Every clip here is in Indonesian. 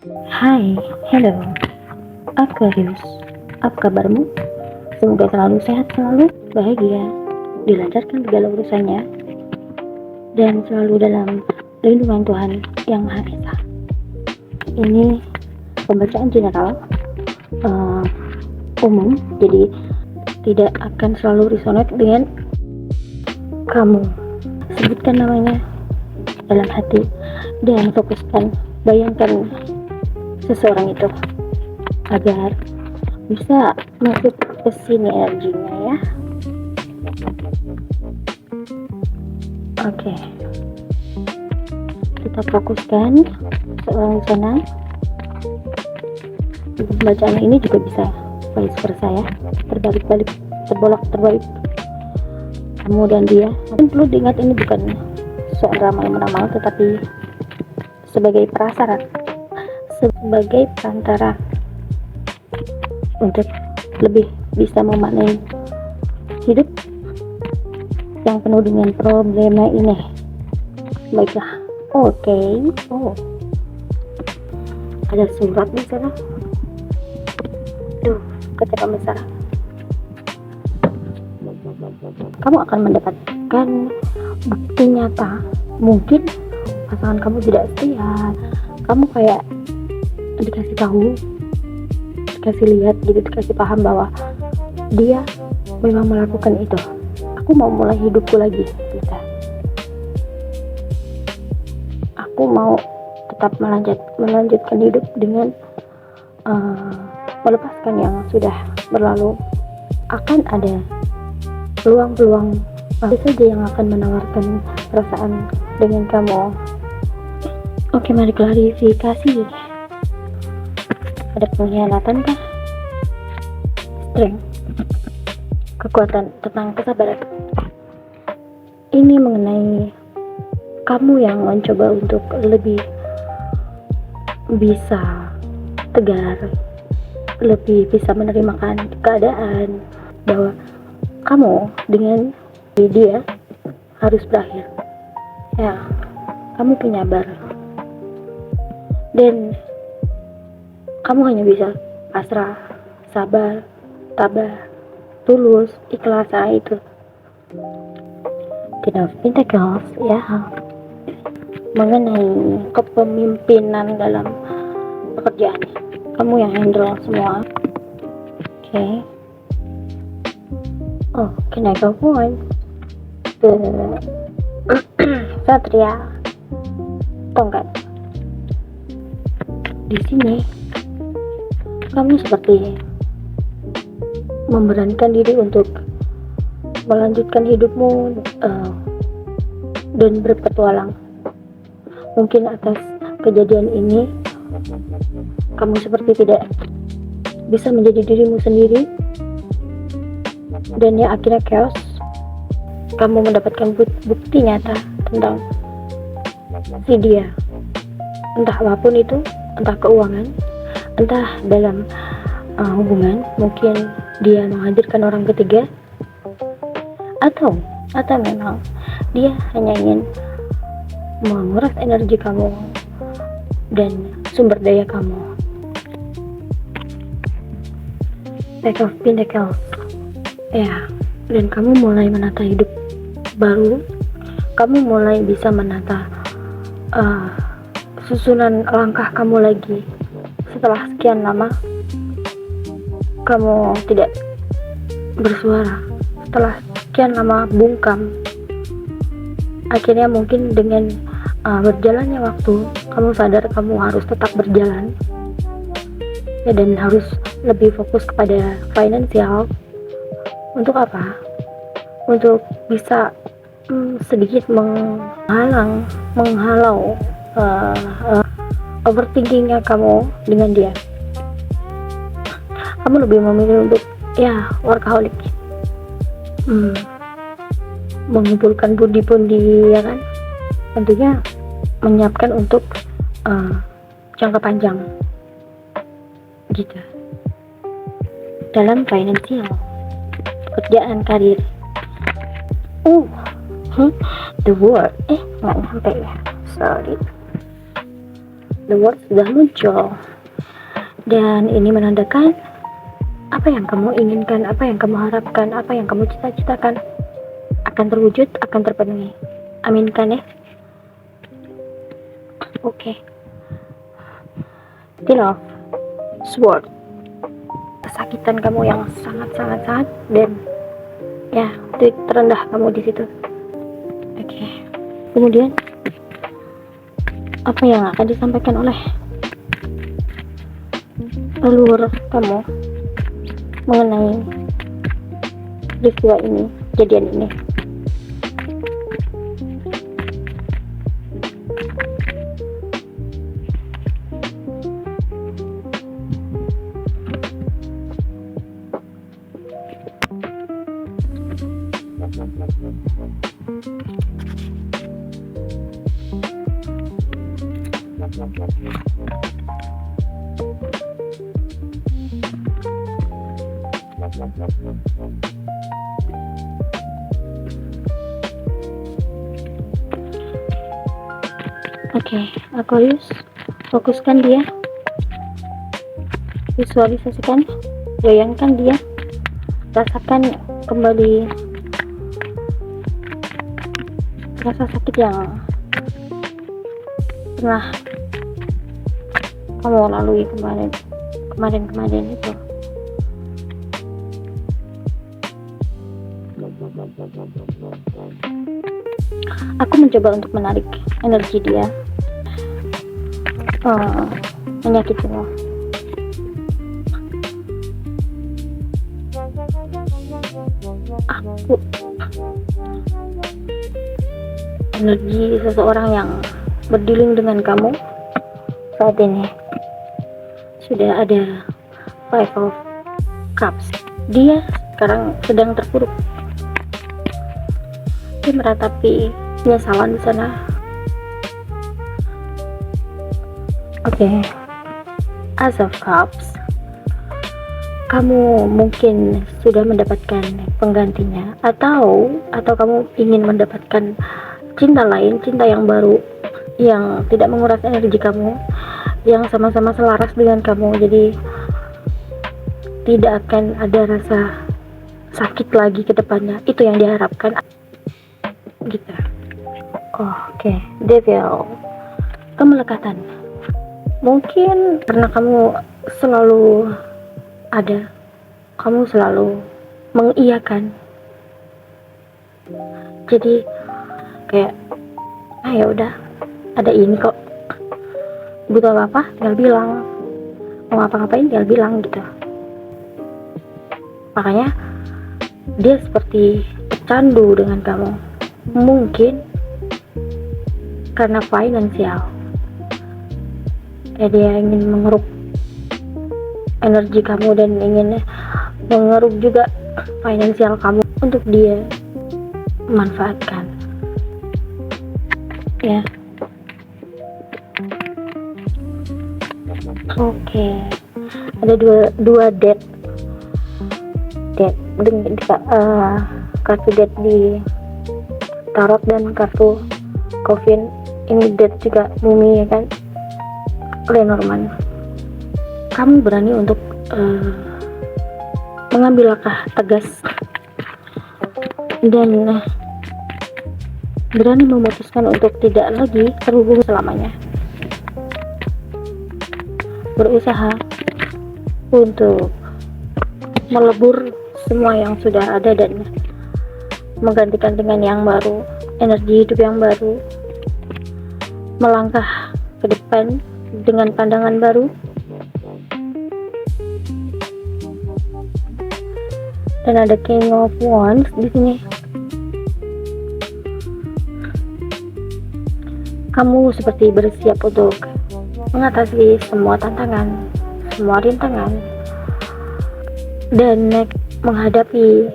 Hai, hello, Aquarius. Apa kabarmu? Semoga selalu sehat, selalu bahagia, dilancarkan segala urusannya, dan selalu dalam lindungan Tuhan Yang Maha Esa. Ini pembacaan general umum, jadi tidak akan selalu resonate dengan kamu. Sebutkan namanya dalam hati dan fokuskan, bayangkan seseorang itu agar bisa masuk ke sini energinya ya. Oke, kita fokuskan seorang di sana. Bacaan ini juga bisa vice versa ya, terbalik-balik, terbolak-terbalik, kamu dan dia. Dan perlu diingat, ini bukan soal ramal-meramal, tetapi sebagai prasyarat, sebagai perantara untuk lebih bisa memaknai hidup yang penuh dengan problema ini. Baiklah, oke. Oh, ada surat di sana. Duh, ketika besar, kamu akan mendapatkan bukti nyata. Mungkin pasangan kamu tidak setia, kamu kayak dikasih tahu, dikasih lihat gitu, dikasih paham bahwa dia memang melakukan itu. Aku mau mulai hidupku lagi gitu. Aku mau tetap melanjutkan hidup dengan melepaskan yang sudah berlalu. Akan ada peluang-peluang apa saja yang akan menawarkan perasaan dengan kamu. Oke, mari klarifikasi. Ada pengkhianatan kah? Strength, kekuatan tentang kesabaran. Ini mengenai kamu yang mencoba untuk lebih bisa tegar, lebih bisa menerima keadaan bahwa kamu dengan dia harus berakhir. Ya, kamu penyabar dan kamu hanya bisa pasrah, sabar, tabah, tulus, ikhlas. Itu Ten of Pentacles ya, mengenai kepemimpinan dalam pekerjaan. Kamu yang handle semua. Oke. Oh, can I go on? The Satria tongkat. Di sini kamu seperti memberanikan diri untuk melanjutkan hidupmu dan berpetualang. Mungkin atas kejadian ini kamu seperti tidak bisa menjadi dirimu sendiri, dan ya akhirnya chaos. Kamu mendapatkan bukti nyata tentang si dia, entah apapun itu, entah keuangan, entah dalam hubungan. Mungkin dia menghadirkan orang ketiga, atau memang dia hanya ingin menguras energi kamu dan sumber daya kamu. Pack of Pentacles ya, dan kamu mulai menata hidup baru. Kamu mulai bisa menata susunan langkah kamu lagi setelah sekian lama kamu tidak bersuara, setelah sekian lama bungkam. Akhirnya mungkin dengan berjalannya waktu, kamu sadar kamu harus tetap berjalan ya, dan harus lebih fokus kepada finansial. Untuk apa? Untuk bisa sedikit menghalau overthinkingnya kamu dengan dia. Kamu lebih memilih untuk ya workaholic, mengumpulkan pundi-pundi ya kan, tentunya menyiapkan untuk jangka panjang gitu. Dalam finansial, pekerjaan, karir. The word nggak nyampe ya, sorry. The World sudah muncul. Dan ini menandakan apa yang kamu inginkan, apa yang kamu harapkan, apa yang kamu cita-citakan akan terwujud, akan terpenuhi. Aminkan ya. Oke. Ten of Swords. Kesakitan kamu yang sangat dan ya, titik terendah kamu di situ. Oke. Kemudian apa yang akan disampaikan oleh leluhur kamu mengenai peristiwa ini, kejadian ini? Oke, Aquarius, fokuskan dia, visualisasikan, bayangkan dia, rasakan kembali rasa sakit yang pernah kamu lalui kemarin itu. Aku mencoba untuk menarik energi dia, menyakitimu. Aku energi seseorang yang berdealing dengan kamu saat ini. Sudah ada Five of Cups. Dia sekarang sedang terpuruk. Dia meratapi penyesalan di sana. Oke. As of Cups. Kamu mungkin sudah mendapatkan penggantinya, atau kamu ingin mendapatkan cinta lain, cinta yang baru, yang tidak menguras energi kamu, yang sama-sama selaras dengan kamu, jadi tidak akan ada rasa sakit lagi ke depannya. Itu yang diharapkan gitu. Oke. Devil, kemelekatan. Mungkin karena kamu selalu ada, kamu selalu mengiyakan, jadi kayak ya udah, ada ini kok, butuh apa tinggal bilang, mau ngapa-ngapain tinggal bilang gitu. Makanya dia seperti candu dengan kamu, mungkin karena finansial. Dia ingin mengeruk energi kamu dan ingin mengeruk juga finansial kamu untuk dia manfaatkan. Ya. Oke. Ada dua death kartu death di tarot dan kartu coffin. Ini death juga, mumi ya kan, Lenormand. Kamu berani untuk mengambil langkah tegas dan berani memutuskan untuk tidak lagi terhubung selamanya. Berusaha untuk melebur semua yang sudah ada dan menggantikan dengan yang baru, energi hidup yang baru, melangkah ke depan dengan pandangan baru. Dan ada King of Wands di sini. Kamu seperti bersiap untuk mengatasi semua tantangan, semua rintangan, dan menghadapi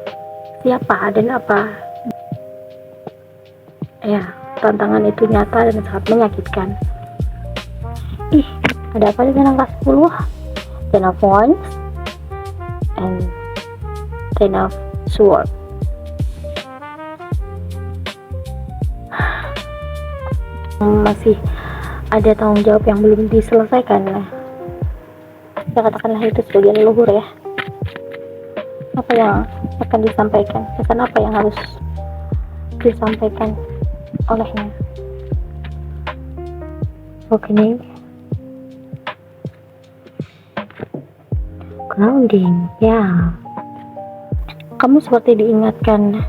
siapa dan apa. Ya, tantangan itu nyata dan sangat menyakitkan. Ada apa dengan angka 10? Ten of Wands and Ten of Swords. Masih ada tanggung jawab yang belum diselesaikan. Nah, ya katakanlah itu sebagai leluhur ya. Apa yang akan disampaikan? Pesan apa yang harus disampaikan olehnya? Opening, grounding, ya. Kamu seperti diingatkan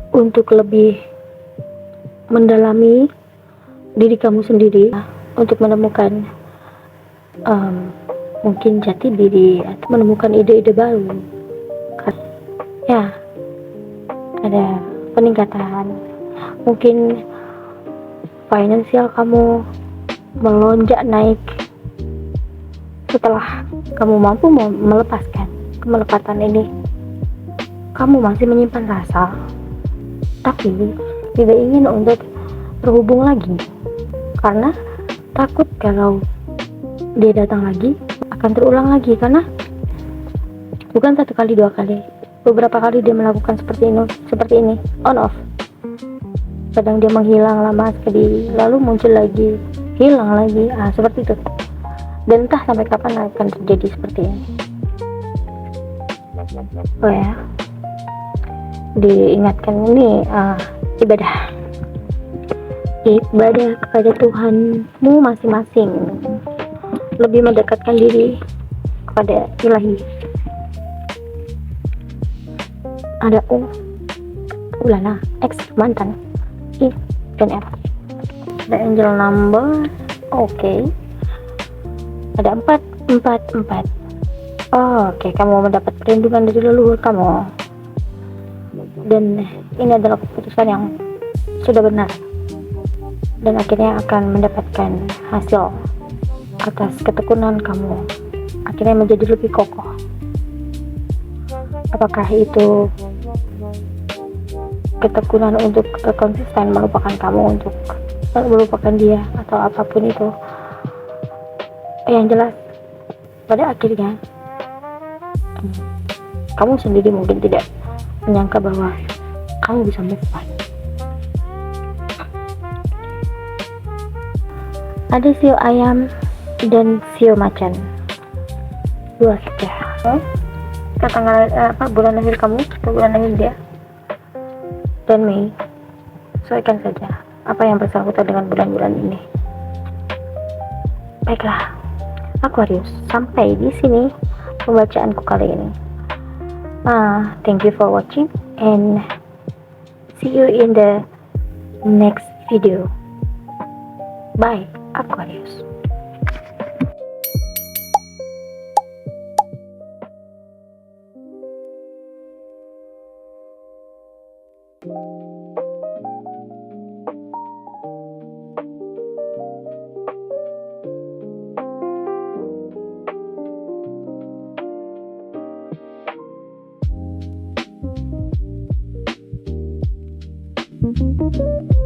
untuk lebih mendalami diri kamu sendiri, untuk menemukan mungkin jati diri atau menemukan ide-ide baru. Ya, ada peningkatan, mungkin finansial kamu melonjak naik setelah kamu mampu melepaskan kemelepatan ini. Kamu masih menyimpan rasa, tapi tidak ingin untuk terhubung lagi karena takut kalau dia datang lagi akan terulang lagi, karena bukan satu kali dua kali, beberapa kali dia melakukan seperti ini on off. Kadang dia menghilang lama sekali, lalu muncul lagi, hilang lagi, seperti itu. Dan entah sampai kapan akan terjadi seperti ini. Oh ya, diingatkan ini ibadah kepada Tuhanmu masing-masing, lebih mendekatkan diri kepada Ilahi. Ada ulala, X mantan, I dan R. Ada angel number, oke. Ada 444. Oke, kamu mendapat perlindungan dari leluhur kamu. Dan ini adalah keputusan yang sudah benar. Dan akhirnya akan mendapatkan hasil atas ketekunan kamu. Akhirnya menjadi lebih kokoh. Apakah itu ketekunan untuk konsisten melupakan kamu, untuk melupakan dia, atau apapun itu, yang jelas pada akhirnya kamu sendiri mungkin tidak menyangka bahwa kamu bisa move on. Ada sio ayam dan sio macan, dua saja. Tanggal bulan lahir kamu atau bulan lahir dia dan Mei, sesuaikan saja apa yang bersangkutan dengan bulan-bulan ini. Baiklah, Aquarius, sampai di sini pembacaanku kali ini. Thank you for watching and see you in the next video. Bye, Aquarius. Thank you.